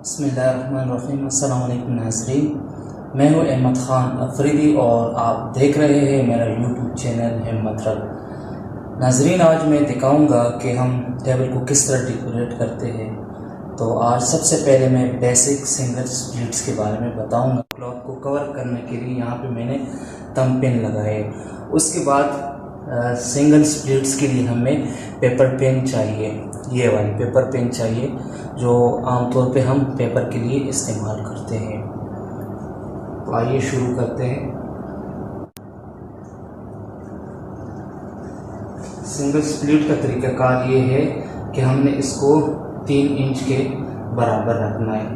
बिस्मिल्लाहिर्रहमानिर्रहीम। अस्सलाम वालेकुम नाज़रीन, मैं हूँ अहमद ख़ान अफरीदी और आप देख रहे हैं मेरा यूट्यूब चैनल हिम्मत रब। नाज़रीन, आज मैं दिखाऊंगा कि हम टेबल को किस तरह डेकोरेट करते हैं। तो आज सबसे पहले मैं बेसिक सिंगल स्प्लिट्स के बारे में बताऊंगा। क्लॉथ को कवर करने के लिए यहाँ पे मैंने थंब पिन लगाए। उसके बाद सिंगल स्प्लिट्स के लिए हमें पेपर पेन चाहिए, ये वाली पेपर पेन चाहिए जो आमतौर पे हम पेपर के लिए इस्तेमाल करते हैं। तो आइए शुरू करते हैं। सिंगल स्प्लिट का तरीक़ाकार ये है कि हमने इसको 3 इंच के बराबर रखना है।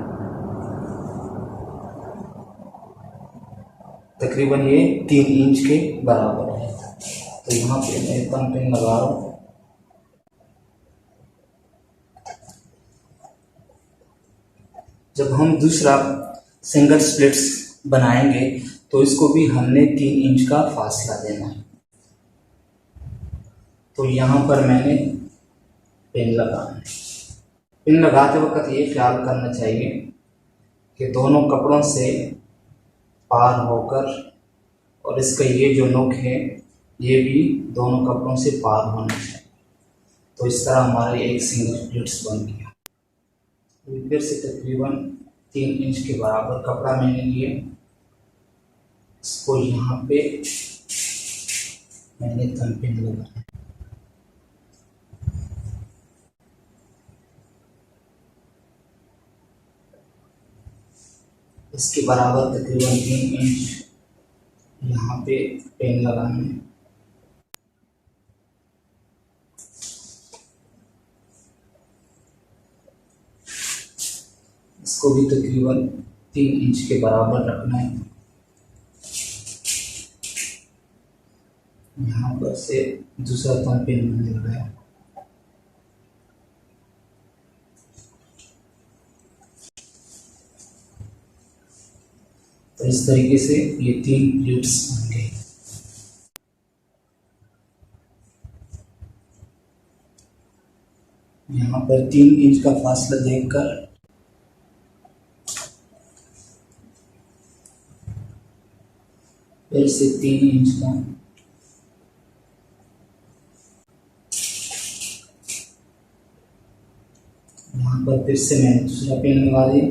तकरीबन ये 3 इंच के बराबर है। तो यहाँ पे मैं थंब पिन लगा रहा हूँ। जब हम दूसरा सिंगल स्प्लिट्स बनाएंगे तो इसको भी हमने 3 इंच का फासला देना है। तो यहाँ पर मैंने पिन लगाना है। पिन लगाते वक्त ये ख्याल करना चाहिए कि दोनों कपड़ों से पार होकर, और इसका ये जो नोक है ये भी दोनों कपड़ों से पार होना चाहिए। तो इस तरह हमारा एक सिंगल स्प्लिट्स बन गया। फिर से तकरीबन 3 इंच के बराबर कपड़ा मैंने लिए, इसको यहाँ पे मैंने थंब पिन लगाया। इसके बराबर तकरीबन 3 इंच यहाँ पे पेन लगाना है। इसको भी तकरीबन 3 इंच के बराबर रखना है। यहाँ पर से दूसरा थंब पिन मैंने लगाया। तो इस तरीके से ये 3 प्लेट्स बन गए। यहाँ पर 3 इंच का फासला देखकर फिर से 3 इंच का यहाँ पर फिर से मैंने दूसरा पेन लगा दिया।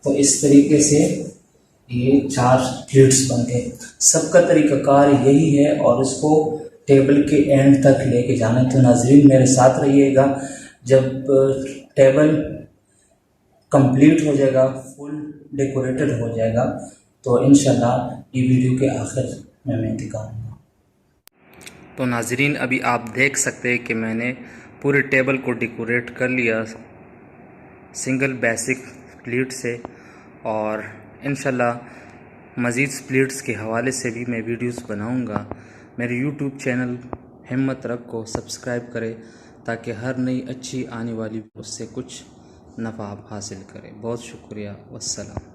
तो इस तरीके से ये 4 प्लेट्स बन गए। सबका तरीक़ाकार यही है और इसको टेबल के एंड तक लेके जाना है। तो नाज़रीन, मेरे साथ रहिएगा। जब टेबल कंप्लीट हो जाएगा, फुल डेकोरेटेड हो जाएगा, तो इंशाल्लाह ये वीडियो के आखिर में मैं दिखाऊंगा। तो नाज़रीन, अभी आप देख सकते हैं कि मैंने पूरे टेबल को डेकोरेट कर लिया सिंगल बेसिक स्प्लिट से, और इंशाल्लाह मज़ीद स्प्लिट्स के हवाले से भी मैं वीडियोस बनाऊंगा। मेरे यूट्यूब चैनल हिम्मत रब को सब्सक्राइब करें ताकि हर नई अच्छी आने वाली उससे कुछ नफ़ा आप हासिल करें। बहुत शुक्रिया। वस्सलाम।